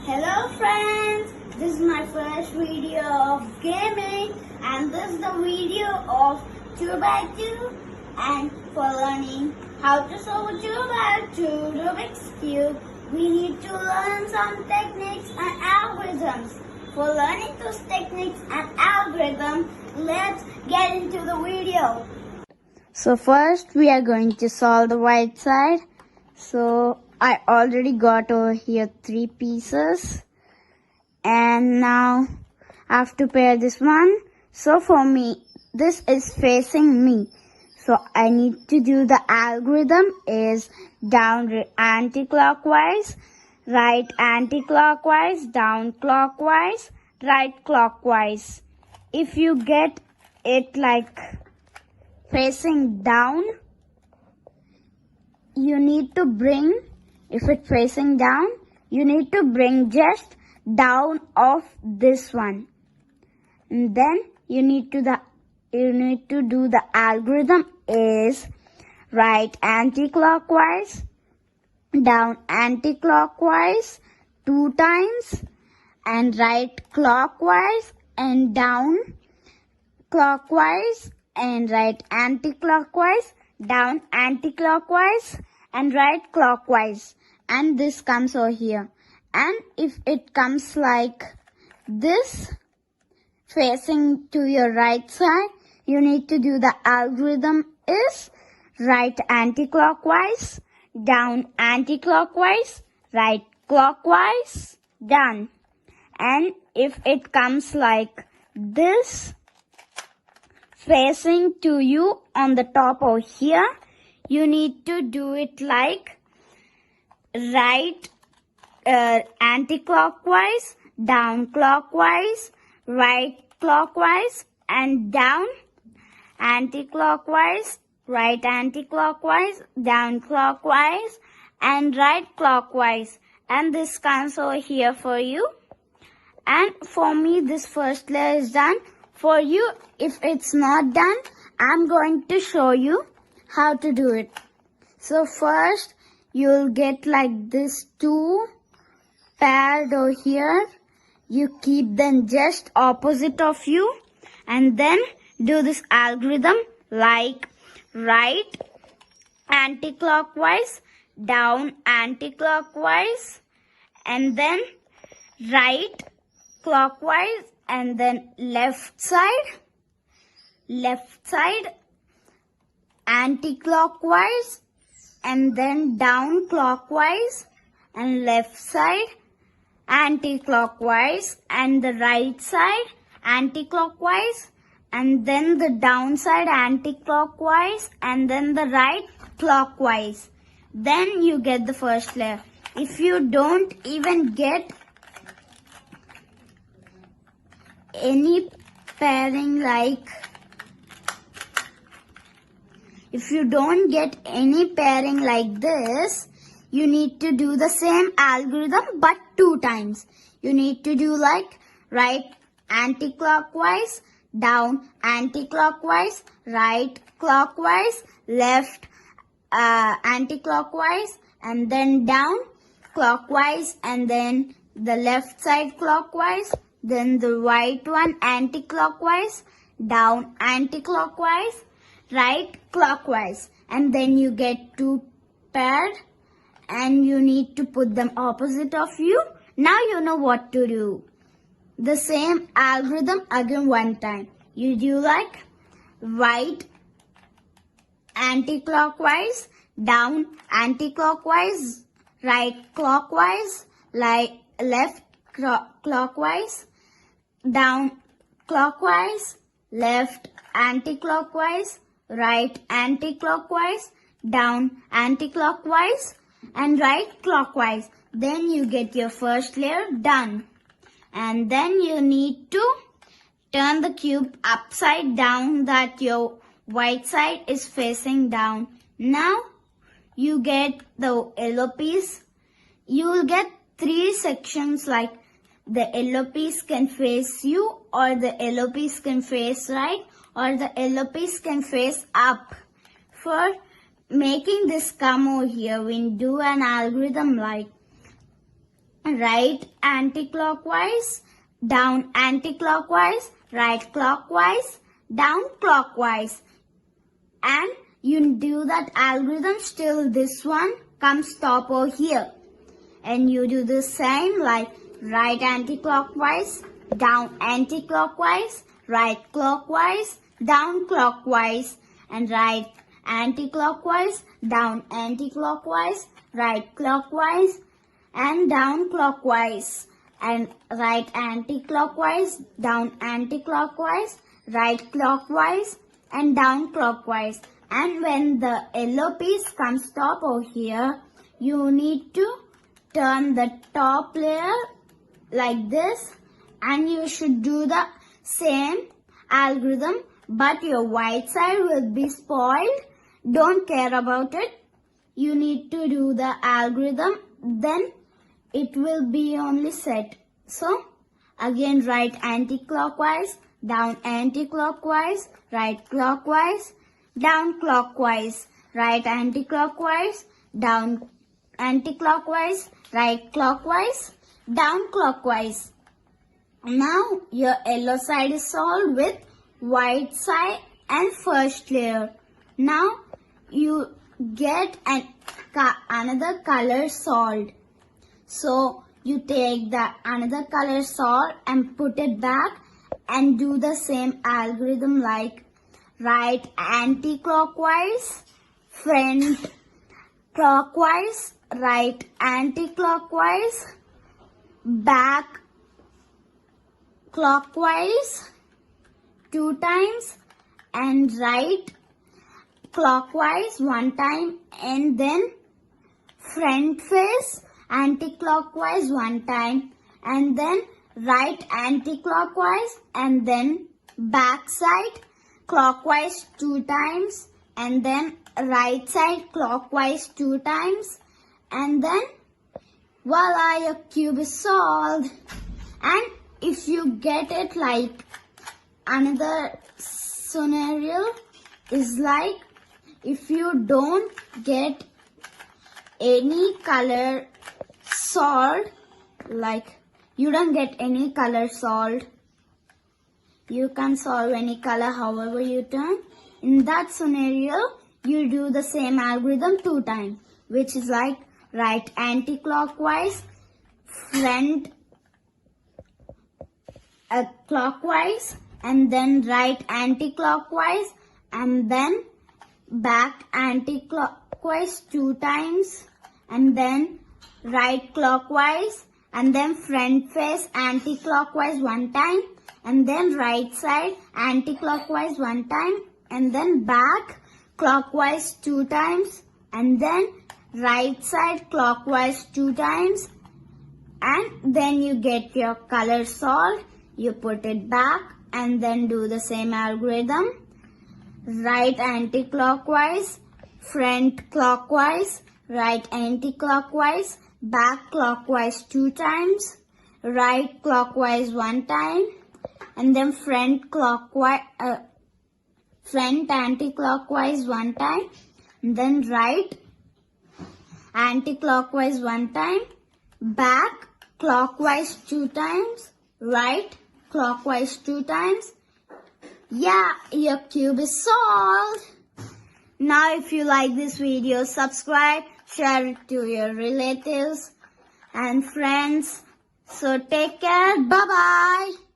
Hello friends, this is my first video of gaming and this is the video of 2x2 and for learning how to solve a 2x2 Rubik's Cube we need to learn some techniques and algorithms. For learning those techniques and algorithms, let's get into the video. So first we are going to solve the right side. So I already got over here 3 pieces and now I have to pair this one. So for me, this is facing me. So I need to do the algorithm is down anti-clockwise, right anti-clockwise, down clockwise, right clockwise. If you get it like facing down, you need to bring, if it's facing down, you need to bring just down of this one. And then you need to do the algorithm is right anti-clockwise, down anti-clockwise 2 times, and right clockwise and down clockwise, and right anti-clockwise, down anti-clockwise, and right clockwise. And this comes over here. And if it comes like this, facing to your right side, you need to do the algorithm is right anti-clockwise, down anti-clockwise, right clockwise, done. And if it comes like this, facing to you on the top over here, you need to do it like right anti-clockwise, down clockwise, right clockwise, and down anti-clockwise, right anti-clockwise, down clockwise, and right clockwise. And this comes over here for you. And for me, this first layer is done. For you, if it's not done, I'm going to show you how to do it. So first, you'll get like this 2 paired over here. You keep them just opposite of you. And then do this algorithm like right anti-clockwise, down anti-clockwise, and then right clockwise, and then left side anti-clockwise, and then down clockwise, and left side anti-clockwise, and the right side anti-clockwise, and then the down side anti-clockwise, and then the right clockwise. Then you get the first layer. If you don't even get any pairing like, if you don't get any pairing like this, you need to do the same algorithm but 2 times. You need to do like right anti-clockwise, down anti-clockwise, right clockwise, left anti-clockwise, and then down clockwise, and then the left side clockwise, then the right one anti-clockwise, down anti-clockwise, right clockwise. And then you get 2 paired and you need to put them opposite of you. Now you know what to do. The same algorithm again 1 time. You do like right anti-clockwise, down anti-clockwise, right clockwise, like left clockwise, down clockwise, left anti-clockwise, right anti-clockwise, down anti-clockwise, and right clockwise. Then you get your first layer done. And then you need to turn the cube upside down that your white side is facing down. Now you get the yellow piece. You will get 3 sections like the yellow piece can face you, or the yellow piece can face right, or the yellow piece can face up. For making this come over here, we do an algorithm like right anti-clockwise, down anti-clockwise, right clockwise, down clockwise. And you do that algorithm till this one comes stop over here. And you do the same like right anti-clockwise, down anti-clockwise, right clockwise, down clockwise, and right anti-clockwise, down anti-clockwise, right clockwise, and down clockwise, and right anti-clockwise, down anti-clockwise, right clockwise, and down clockwise. And when the yellow piece comes stop over here, you need to turn the top layer like this, and you should do the same algorithm, but your white side will be spoiled. Don't care about it. You need to do the algorithm, then it will be only set. So again, right anti-clockwise, down anti-clockwise, right clockwise, down clockwise, right anti-clockwise, down anti-clockwise, right clockwise, down clockwise. Now your yellow side is solved with white side and first layer. Now you get another color solved. So you take the another color solved and put it back and do the same algorithm like right anti-clockwise, front clockwise, right anti-clockwise, back clockwise 2 times, and right clockwise 1 time, and then front face anti-clockwise 1 time, and then right anti-clockwise, and then back side clockwise 2 times, and then right side clockwise 2 times, and then voila, your cube is solved. And if you get it like another scenario is like if you don't get any color solved, like you don't get any color solved, you can solve any color however you turn. In that scenario, you do the same algorithm 2 times, which is like right anti-clockwise, front clockwise, and then right anti-clockwise, and then back anti-clockwise 2 times, and then right clockwise, and then front face anti-clockwise 1 time, and then right side anti-clockwise 1 time, and then back clockwise 2 times, and then right side clockwise 2 times, and then you get your color solved. You put it back and then do the same algorithm. Right anti-clockwise, front clockwise, right anti-clockwise, back clockwise 2 times, right clockwise 1 time, and then front anti-clockwise 1 time, and then right anti-clockwise 1 time, back clockwise 2 times, right clockwise 2 times. Yeah, your cube is solved. Now if you like this video, subscribe, share it to your relatives and friends. So take care. Bye-bye.